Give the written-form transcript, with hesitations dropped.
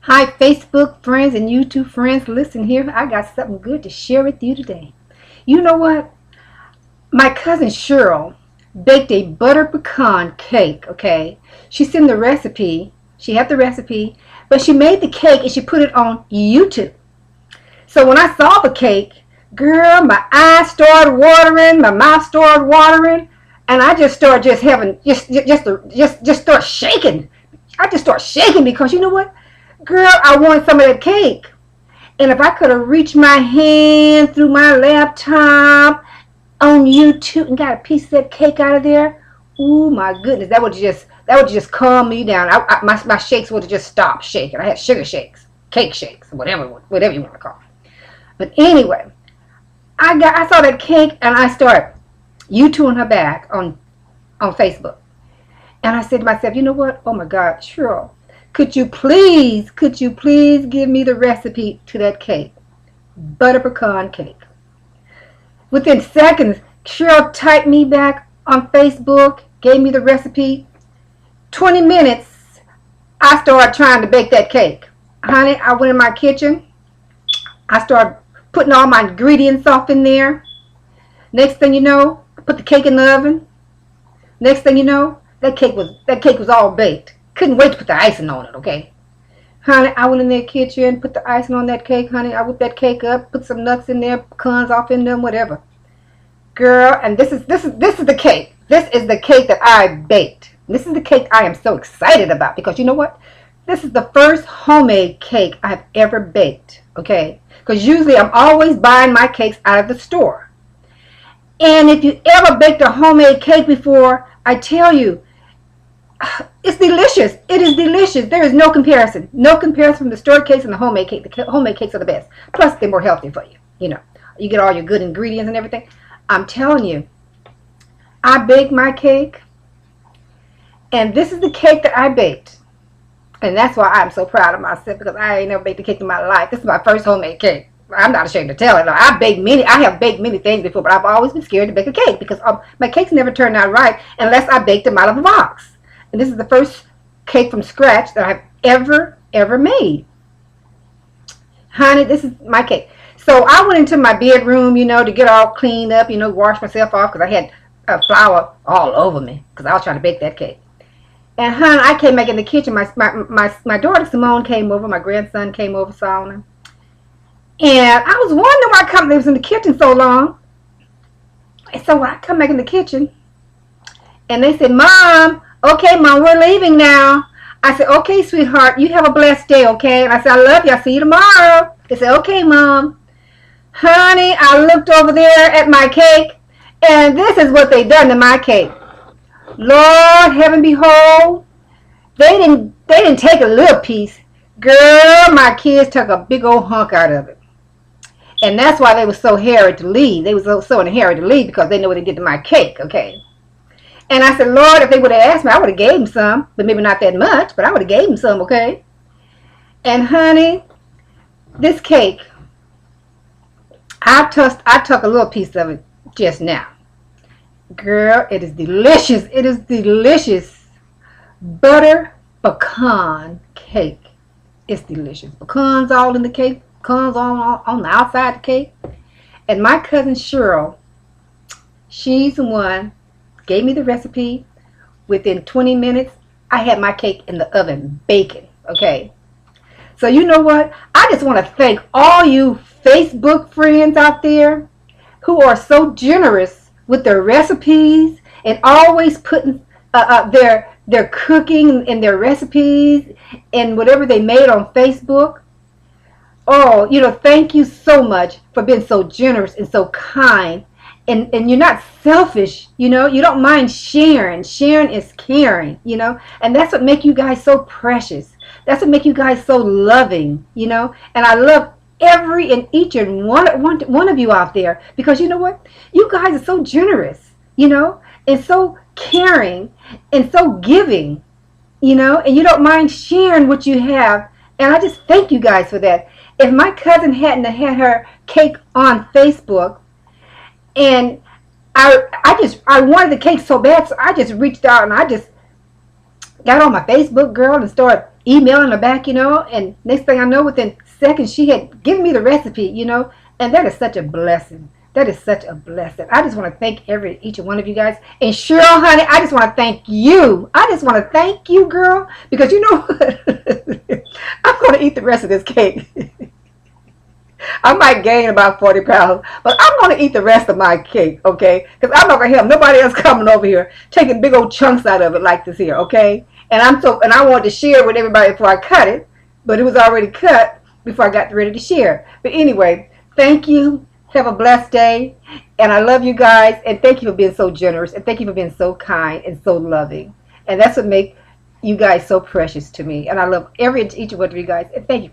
Hi, Facebook friends and YouTube friends. Listen here, I got something good to share with you today. You know what? My cousin Cheryl baked a butter pecan cake, okay? She sent the recipe. She had the recipe, but she made the cake and she put it on YouTube. So when I saw the cake, girl, my eyes started watering, my mouth started watering, and I just started just having just start shaking. I just start shaking because you know what? Girl, I want some of that cake. And if I could have reached my hand through my laptop on YouTube and got a piece of that cake out of there, ooh my goodness, that would just calm me down. My shakes would have just stopped shaking. I had sugar shakes, cake shakes, whatever you want to call it. But anyway, I saw that cake and I started YouTubing her back on Facebook. And I said to myself, you know what? Oh my God, Cheryl, could you please give me the recipe to that cake? Butter pecan cake. Within seconds, Cheryl typed me back on Facebook, gave me the recipe. 20 minutes, I started trying to bake that cake. Honey, I went in my kitchen. I started putting all my ingredients off in there. Next thing you know, I put the cake in the oven. Next thing you know, that cake was all baked. Couldn't wait to put the icing on it, okay? Honey, I went in the kitchen, put the icing on that cake, honey. I whipped that cake up, put some nuts in there, pecans off in them, whatever. Girl, and this is the cake. This is the cake that I baked. This is the cake I am so excited about because you know what? This is the first homemade cake I've ever baked, okay? Because usually I'm always buying my cakes out of the store. And if you ever baked a homemade cake before, I tell you, it's delicious. It is delicious. There is no comparison. No comparison from the store cakes and the homemade cake. The homemade cakes are the best. Plus, they're more healthy for you. You know, you get all your good ingredients and everything. I'm telling you, I baked my cake, and this is the cake that I baked. And that's why I'm so proud of myself because I ain't never baked a cake in my life. This is my first homemade cake. I'm not ashamed to tell it. I have baked many things before, but I've always been scared to bake a cake because my cakes never turn out right unless I baked them out of a box. And this is the first cake from scratch that I've ever made. Honey, this is my cake. So I went into my bedroom, to get all cleaned up, wash myself off because I had flour all over me because I was trying to bake that cake. And honey, I came back in the kitchen. My daughter Simone came over. My grandson came over, saw her. And I was wondering why company was in the kitchen so long. And so I come back in the kitchen, and they said, Mom, okay, Mom, we're leaving now. I said, okay, sweetheart, you have a blessed day, okay? And I said, I love you. I'll see you tomorrow. They said, okay, Mom. Honey, I looked over there at my cake, and this is what they done to my cake. Lord, heaven behold, they didn't take a little piece. Girl, my kids took a big old hunk out of it. And that's why they were so hairy to leave. They were so in a hurry to leave because they know what they did to my cake, okay? And I said, Lord, if they would have asked me, I would have gave them some, but maybe not that much, but I would have gave them some, okay? And honey, this cake, I took a little piece of it just now. Girl, it is delicious. It is delicious. Butter pecan cake. It's delicious. Pecans all in the cake. Pecans on the outside of the cake. And my cousin Cheryl, she's the one gave me the recipe. Within 20 minutes, I had my cake in the oven baking, okay? So you know what? I just want to thank all you Facebook friends out there who are so generous with their recipes and always putting their cooking and their recipes and whatever they made on Facebook. Oh, thank you so much for being so generous and so kind. And you're not selfish, you don't mind sharing. Sharing is caring, and that's what makes you guys so precious. That's what makes you guys so loving, and I love every and each and one of you out there because you know what? You guys are so generous, and so caring and so giving, and you don't mind sharing what you have. And I just thank you guys for that. If my cousin hadn't had her cake on Facebook, and I wanted the cake so bad, so I just reached out and I just got on my Facebook, girl, and started emailing her back, and next thing I know, within seconds, she had given me the recipe. And that is such a blessing. That is such a blessing. I just want to thank each and one of you guys. And Cheryl, honey, I just want to thank you. I just want to thank you, girl, because you know what? I'm going to eat the rest of this cake. I might gain about 40 pounds, but I'm going to eat the rest of my cake, okay? Because I'm not going to have nobody else coming over here taking big old chunks out of it like this here, okay? And I wanted to share with everybody before I cut it, but it was already cut before I got ready to share. But anyway, thank you. Have a blessed day. And I love you guys. And thank you for being so generous. And thank you for being so kind and so loving. And that's what makes you guys so precious to me. And I love each one of you guys. And thank you.